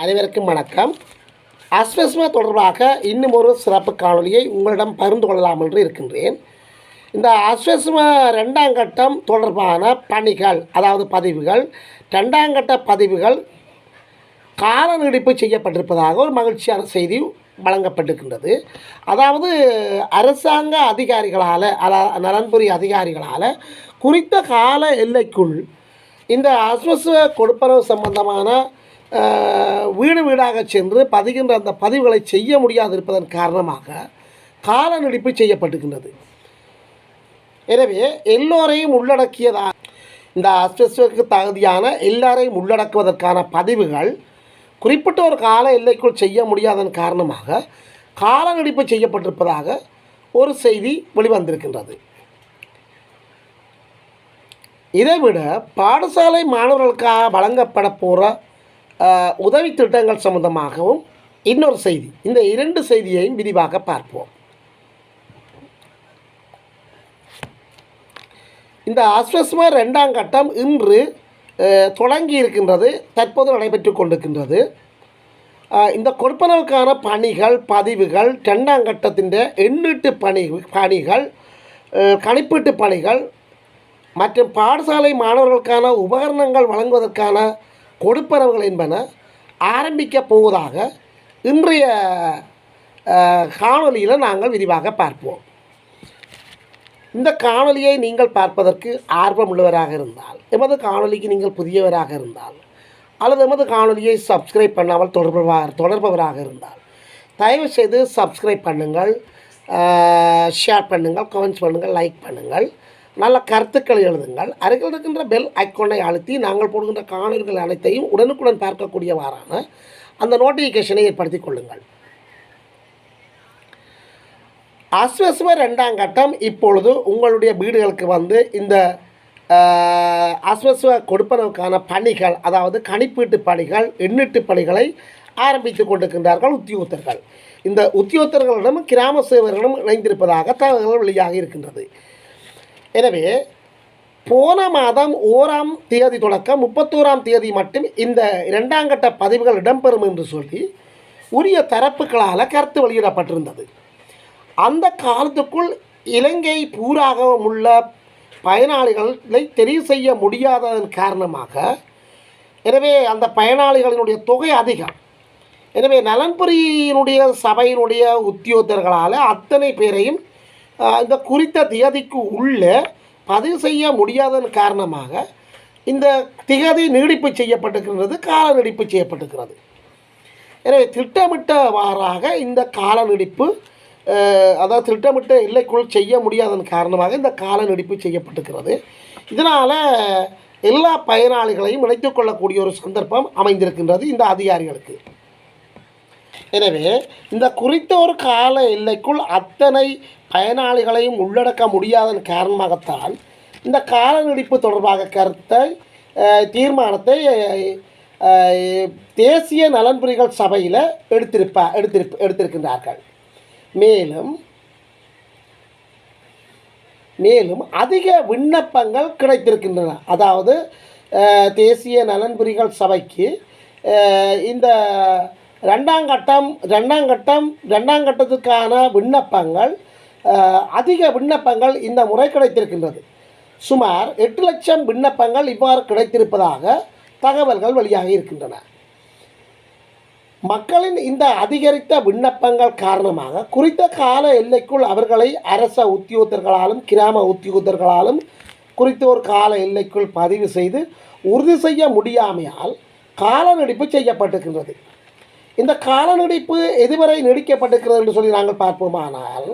அனைவருக்கும் வணக்கம். அஸ்வஸ்மா தொடர்பாக இன்னும் ஒரு சிறப்பு காணொலியை உங்களிடம் பகிர்ந்து கொள்ளலாம் என்று இருக்கின்றேன். இந்த அஸ்வஸ்மா 2ஆம் கட்டம் தொடர்பான பணிகள், அதாவது பதிவுகள், 2ஆம் கட்ட பதிவுகள் கால நீடிப்பு செய்யப்பட்டிருப்பதாக ஒரு மகிழ்ச்சியான செய்தி வழங்கப்பட்டிருக்கின்றது. அதாவது அரசாங்க அதிகாரிகளால், நலன்புரி அதிகாரிகளால் குறித்த கால எல்லைக்குள் இந்த அஸ்வஸ்வ கொடுப்பனவு சம்பந்தமான வீடு வீடாக சென்று பதிகின்ற அந்த பதிவுகளை செய்ய முடியாது இருப்பதன் காரணமாக கால நீடிப்பு செய்யப்பட்டிருக்கின்றது. எனவே எல்லோரையும் உள்ளடக்கியதாக இந்த அஸ்வஸ்வக்கு தகுதியான எல்லாரையும் உள்ளடக்குவதற்கான பதிவுகள் குறிப்பிட்ட ஒரு கால எல்லைக்குள் செய்ய முடியாதன் காரணமாக கால நீடிப்பு செய்யப்பட்டிருப்பதாக ஒரு செய்தி வெளிவந்திருக்கின்றது. இதைவிட பாடசாலை மாணவர்களுக்காக வழங்கப்பட போகிற உதவி திட்டங்கள் சம்பந்தமாகவும் இன்னொரு செய்தி, இந்த 2 செய்தியையும் விரிவாக பார்ப்போம். இந்த அஸ்வஸ்மா 2ஆம் கட்டம் இன்று தொடங்கி இருக்கின்றது, தற்போது நடைபெற்று கொண்டிருக்கின்றது. இந்த கொடுப்பனவுக்கான பணிகள், பதிவுகள், 2ஆம் கட்டத்தின் எண்ணீட்டு பணிகள், கணிப்பீட்டு பணிகள் மற்றும் பாடசாலை மாணவர்களுக்கான உபகரணங்கள் வழங்குவதற்கான கொடுப்பனவுகள் என்பன ஆரம்பிக்கப் போவதாக இன்றைய காணொலியில் நாங்கள் விரிவாக பார்ப்போம். இந்த காணொலியை நீங்கள் பார்ப்பதற்கு ஆர்வம் உள்ளவராக இருந்தால், எமது காணொலிக்கு நீங்கள் புதியவராக இருந்தால், அல்லது எமது காணொலியை சப்ஸ்கிரைப் பண்ணாமல் தொடர்பவராக இருந்தால் தயவுசெய்து சப்ஸ்கிரைப் பண்ணுங்கள், ஷேர் பண்ணுங்கள், கமெண்ட்ஸ் பண்ணுங்கள், லைக் பண்ணுங்கள், நல்ல கருத்துக்களை எழுதுங்கள். அருகில் இருக்கின்ற பெல் ஐக்கோனை அழுத்தி நாங்கள் போடுகின்ற காணொலிகள் அனைத்தையும் உடனுக்குடன் பார்க்கக்கூடியவாறான அந்த நோட்டிஃபிகேஷனை ஏற்படுத்தி கொள்ளுங்கள். அஸ்வஸ்மா 2ஆம் கட்டம் இப்பொழுது உங்களுடைய வீடுகளுக்கு வந்து இந்த அஸ்வஸ்வ கொடுப்பனவுக்கான பணிகள், அதாவது கணிப்பீட்டு பணிகள், எண்ணீட்டு பணிகளை ஆரம்பித்து கொண்டிருக்கின்றார்கள் உத்தியோகத்தர்கள். இந்த உத்தியோகத்தர்களிடம் கிராம சேவர்களும் இணைந்திருப்பதாக தகவல்கள் வெளியாக இருக்கின்றது. எனவே போன மாதம் 1ஆம் தேதி தொடக்கம் 31ஆம் தேதி மட்டும் இந்த 2ஆம் கட்ட பதிவுகள் இடம்பெறும் என்று சொல்லி உரிய தரப்புகளால் கருத்து வெளியிடப்பட்டிருந்தது. அந்த காலத்துக்குள் இலங்கை பூராகவும் உள்ள பயனாளிகளை தெரிவு செய்ய முடியாததன் காரணமாக, எனவே அந்த பயனாளிகளினுடைய தொகை அதிகம். எனவே நலன்புரியினுடைய சபையினுடைய உத்தியோகத்தர்களால் அத்தனை பேரையும் இந்த குறித்த திகதிக்கு உள்ளே பதிவு செய்ய முடியாததன் காரணமாக இந்த திகதி நீடிப்பு செய்யப்பட்டிருக்கிறது, கால நீடிப்பு செய்யப்பட்டிருக்கிறது. எனவே திட்டமிட்டவாறாக இந்த கால நீடிப்பு, அதாவது திட்டமிட்ட எல்லைக்குள் செய்ய முடியாததன் காரணமாக இந்த கால நீடிப்பு செய்யப்பட்டிருக்கிறது. இதனால் எல்லா பயனாளிகளையும் இணைத்துக் கொள்ளக்கூடிய ஒரு சந்தர்ப்பம் அமைந்திருக்கின்றது இந்த அதிகாரிகளுக்கு. எனவே இந்த குறித்த ஒரு கால எல்லைக்குள் அத்தனை பயனாளிகளையும் உள்ளடக்க முடியாதன் காரணமாகத்தான் இந்த கால நீடிப்பு தொடர்பாக தீர்மானத்தை தேசிய நலன்புரிகள் சபையில் எடுத்திருக்கின்றார்கள். மேலும் அதிக விண்ணப்பங்கள் கிடைத்திருக்கின்றன. அதாவது தேசிய நலன்புரிகள் சபைக்கு இந்த 2ஆம் கட்டத்துக்கான விண்ணப்பங்கள், அதிக விண்ணப்பங்கள் இந்த முறை கிடைத்திருக்கின்றது. சுமார் 8 லட்சம் விண்ணப்பங்கள் இவ்வாறு கிடைத்திருப்பதாக தகவல்கள் வெளியாக இருக்கின்றன. மக்களின் இந்த அதிகரித்த விண்ணப்பங்கள் காரணமாக குறித்த கால எல்லைக்குள் அவர்களை அரச உத்தியோகத்தர்களாலும் கிராம உத்தியோகத்தர்களாலும் குறித்த ஒரு கால எல்லைக்குள் பதிவு செய்து உறுதி செய்ய முடியாமையால் கால நீடிப்பு செய்யப்பட்டிருக்கின்றது. இந்த கால நீடிப்பு எதுவரை நீடிக்கப்பட்டிருக்கிறது என்று சொல்லி நாங்கள் பார்ப்போமானால்,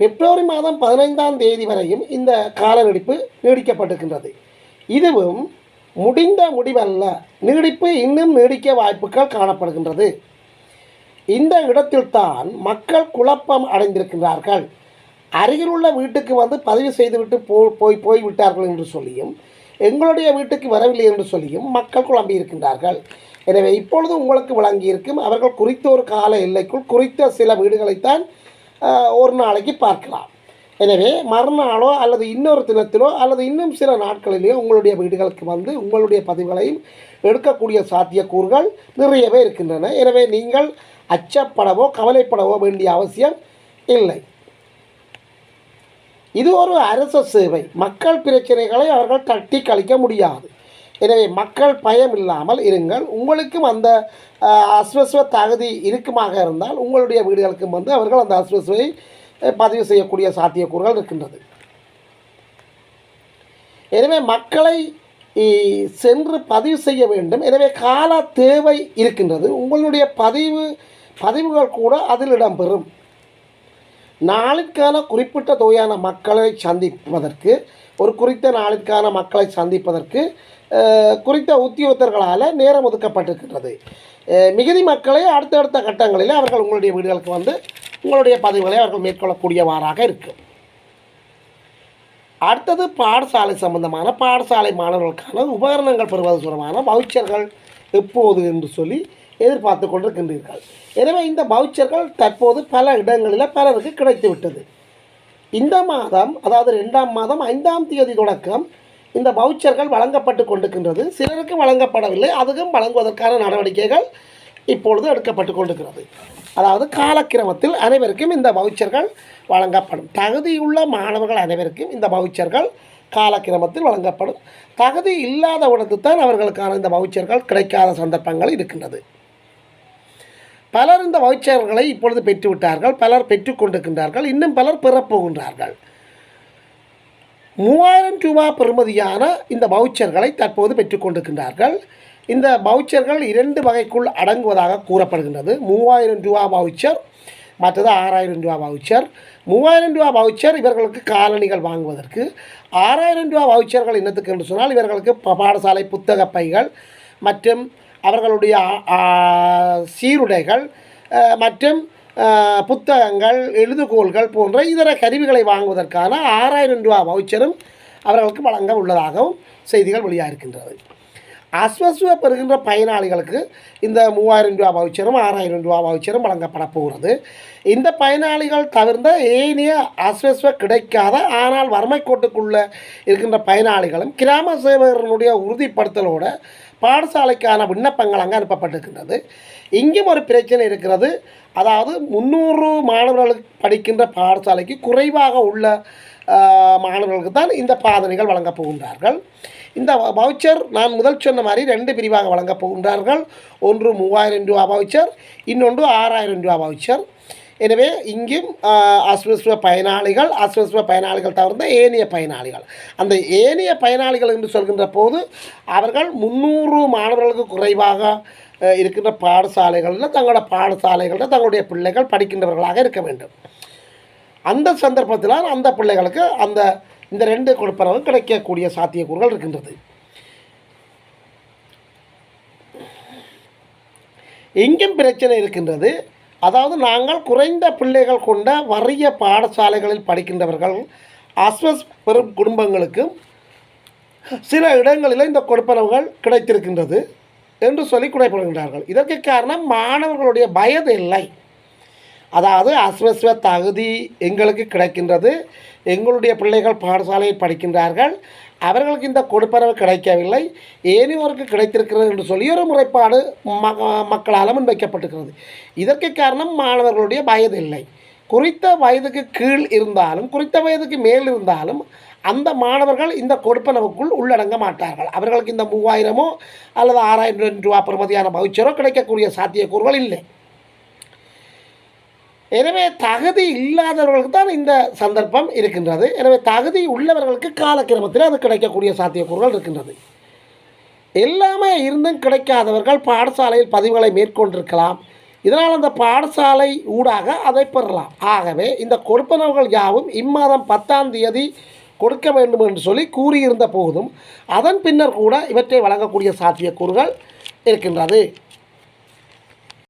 பிப்ரவரி மாதம் 15ஆம் தேதி வரையும் இந்த கால நீடிப்பு நீடிக்கப்பட்டிருக்கின்றது. இதுவும் முடிவல்ல, நீடிப்பு இன்னும் நீடிக்க வாய்ப்புகள் காணப்படுகின்றது. இந்த இடத்தில்தான் மக்கள் குழப்பம் அடைந்திருக்கின்றார்கள். அருகில் உள்ள வீட்டுக்கு வந்து பதிவு செய்துவிட்டு போய்விட்டார்கள் என்று சொல்லியும், எங்களுடைய வீட்டுக்கு வரவில்லை என்று சொல்லியும் மக்கள் குழம்பி இருக்கின்றார்கள். எனவே இப்பொழுது உங்களுக்கு வழங்கியிருக்கும் அவர்கள் குறித்த ஒரு கால எல்லைக்குள் குறித்த சில வீடுகளைத்தான் ஒரு நாளைக்கு பார்க்கலாம். எனவே மறுநாளோ அல்லது இன்னொரு தினத்திலோ அல்லது இன்னும் சில நாட்களிலேயோ உங்களுடைய வீடுகளுக்கு வந்து உங்களுடைய பதிவுகளையும் எடுக்கக்கூடிய சாத்தியக்கூறுகள் நிறையவே இருக்கின்றன. எனவே நீங்கள் அச்சப்படவோ கவலைப்படவோ வேண்டிய அவசியம் இல்லை. இது ஒரு அரச சேவை. மக்கள் பிரச்சனைகளை அவர்கள் தட்டி கழிக்க முடியாது. எனவே மக்கள் பயம் இல்லாமல் இருங்கள். உங்களுக்கும் அந்த அஸ்வஸ்வ தகுதி இருக்குமாக இருந்தால் உங்களுடைய வீடுகளுக்கும் வந்து அவர்கள் அந்த அஸ்வஸ்வை பதிவு செய்யக்கூடிய சாத்தியக்கூறுகள் இருக்கின்றது. எனவே மக்களை சென்று பதிவு செய்ய வேண்டும். எனவே கால தேவை இருக்கின்றது. உங்களுடைய பதிவுகள் கூட அதில் இடம்பெறும். நாளிற்கான குறிப்பிட்ட தொகையான மக்களை சந்திப்பதற்கு ஒரு குறித்த நாளிற்கான மக்களை சந்திப்பதற்கு குறித்த உத்தியோகத்தர்களால் நேரம் ஒதுக்கப்பட்டிருக்கின்றது. மிகுதி மக்களை அடுத்தடுத்த கட்டங்களில் அவர்கள் உங்களுடைய வீடுகளுக்கு வந்து உங்களுடைய பதிவுகளை அவர்கள் மேற்கொள்ளக்கூடியவாறாக இருக்கும். அடுத்தது பாடசாலை சம்பந்தமான பாடசாலை மாணவர்களுக்கான உபகரணங்கள் பெறுவது தொடர்பான வவுச்சர்கள் எப்போது என்று சொல்லி எதிர்பார்த்து கொண்டிருக்கின்றீர்கள். எனவே இந்த வவுச்சர்கள் தற்போது பல இடங்களில் பலருக்கு கிடைத்துவிட்டது. இந்த மாதம், அதாவது 2ஆம் மாதம் 5ஆம் தேதி தொடக்கம் இந்த வவுச்சர்கள் வழங்கப்பட்டு கொண்டிருக்கின்றது. சிலருக்கு வழங்கப்படவில்லை. அதுவும் வழங்குவதற்கான நடவடிக்கைகள் இப்பொழுது எடுக்கப்பட்டு கொண்டிருக்கிறது. அதாவது காலக்கிரமத்தில் அனைவருக்கும் இந்த வவுச்சர்கள் வழங்கப்படும். தகுதியுள்ள மாணவர்கள் அனைவருக்கும் இந்த வவுச்சர்கள் காலக்கிரமத்தில் வழங்கப்படும். தகுதி இல்லாதவிடத்து தான் அவர்களுக்கான இந்த வவுச்சர்கள் கிடைக்காத சந்தர்ப்பங்கள் இருக்கின்றது. பலர் இந்த வவுச்சர்களை இப்பொழுது பெற்றுவிட்டார்கள். பலர் பெற்றுக்கொண்டிருக்கின்றார்கள். இன்னும் பலர் பெறப்போகின்றார்கள். 3000 ரூபாய் பெறுமதியான இந்த வவுச்சர்களை தற்போது பெற்றுக்கொண்டிருக்கின்றார்கள். இந்த வவுச்சர்கள் 2 வகைக்குள் அடங்குவதாக கூறப்படுகின்றது. 3000 ரூபாய் வவுச்சர், மற்றது 6000 ரூபாய் வவுச்சர். 3000 ரூபாய் வவுச்சர் இவர்களுக்கு காலணிகள் வாங்குவதற்கு. 6000 ரூபாய் வவுச்சர்கள் என்னத்துக்கு என்று சொன்னால் இவர்களுக்கு பாடசாலை புத்தக பைகள் மற்றும் அவர்களுடைய சீருடைகள் மற்றும் புத்தகங்கள், எழுதுகோள்கள் போன்ற இதர கருவிகளை வாங்குவதற்கான 6000 ரூபாய் வவுச்சரும் அவர்களுக்கு வழங்க உள்ளதாகவும் செய்திகள் வெளியாக இருக்கின்றது. அஸ்வஸ்வ பெறுகின்ற பயனாளிகளுக்கு இந்த 3000 ரூபாய் வவுச்சரும் 6000 ரூபாய் வவுச்சரும் வழங்கப்பட போகிறது. இந்த பயனாளிகள் தவிர்ந்த ஏனைய அஸ்வஸ்வ கிடைக்காத ஆனால் வறுமை கோட்டுக்குள்ளே இருக்கின்ற பயனாளிகளும் கிராம சேவகர்களுடைய உறுதிப்படுத்தலோடு பாடசாலைக்கான விண்ணப்பங்கள் அங்கே அனுப்பப்பட்டிருக்கின்றது. இங்கும் ஒரு பிரச்சனை இருக்கிறது. அதாவது 300 மாணவர்களுக்கு படிக்கின்ற பாடசாலைக்கு குறைவாக உள்ள மாணவர்களுக்கு தான் இந்த பாதனைகள் வழங்கப் போகின்றார்கள். இந்த வவுச்சர் நான் முதல் சொன்ன மாதிரி 2 பிரிவாக வழங்கப் போகின்றார்கள். ஒன்று 3000 ரூபாய் வவுச்சர், இன்னொன்று 6000 ரூபாய் வவுச்சர். எனவே இங்கும் அஸ்வஸ்வ பயனாளிகள் தவிர்த்த ஏனைய பயனாளிகள், அந்த ஏனைய பயனாளிகள் என்று சொல்கின்ற போது அவர்கள் 300 மாணவர்களுக்கு குறைவாக இருக்கின்ற பாடசாலைகளில் தங்களுடைய பிள்ளைகள் படிக்கின்றவர்களாக இருக்க வேண்டும். அந்த சந்தர்ப்பத்தில் அந்த பிள்ளைகளுக்கு இந்த 2 கொடுப்பனவு கிடைக்கக்கூடிய சாத்தியக்கூறுகள் இருக்கின்றது. எங்கும் பிரச்சனை இருக்கின்றது. அதாவது நாங்கள் குறைந்த பிள்ளைகள் கொண்ட வறிய பாடசாலைகளில் படிக்கின்றவர்கள் அஸ்வஸ் பெறும் குடும்பங்களுக்கு சில இடங்களில் இந்த கொடுப்பனவுகள் கிடைத்திருக்கின்றது என்று சொல்லி குறைப்படுகின்றார்கள். இதற்கு காரணம் மாணவர்களுடைய வயது இல்லை. அதாவது அஸ்வஸ்வ தகுதி எங்களுக்கு கிடைக்கின்றது, எங்களுடைய பிள்ளைகள் பாடசாலையில் படிக்கின்றார்கள், அவர்களுக்கு இந்த கொடுப்பனவு கிடைக்கவில்லை, ஏனையோருக்கு கிடைத்திருக்கிறது என்று சொல்லி ஒரு முறைப்பாடு மக்களால் முன்வைக்கப்பட்டிருக்கிறது. இதற்கு காரணம் மாணவர்களுடைய வயது இல்லை. குறித்த வயதுக்கு கீழ் இருந்தாலும் குறித்த வயதுக்கு மேல் இருந்தாலும் அந்த மாணவர்கள் இந்த கொடுப்பனவுக்குள் உள்ளடங்க மாட்டார்கள். அவர்களுக்கு இந்த 3000 அல்லது 6000 ரூபாய் பெறுமதியான வவுச்சரோ கிடைக்கக்கூடிய சாத்தியக்கூறுகள் இல்லை. எனவே தகுதி இல்லாதவர்களுக்கு தான் இந்த சந்தர்ப்பம் இருக்கின்றது. எனவே தகுதி உள்ளவர்களுக்கு காலக்கிரமத்தில் அது கிடைக்கக்கூடிய சாத்தியக்கூறுகள் இருக்கின்றது. எல்லாமே இருந்தும் கிடைக்காதவர்கள் பாடசாலையில் பதிவுகளை மேற்கொண்டிருக்கலாம். இதனால் அந்த பாடசாலை ஊடாக அதை பெறலாம். ஆகவே இந்த கொடுப்பனவுகள் யாவும் இம்மாதம் 10ஆம் தேதி கொடுக்க வேண்டும் என்று சொல்லி கூறியிருந்த போதும் அதன் பின்னர் கூட இவற்றை வழங்கக்கூடிய சாத்தியக்கூறுகள் இருக்கின்றது.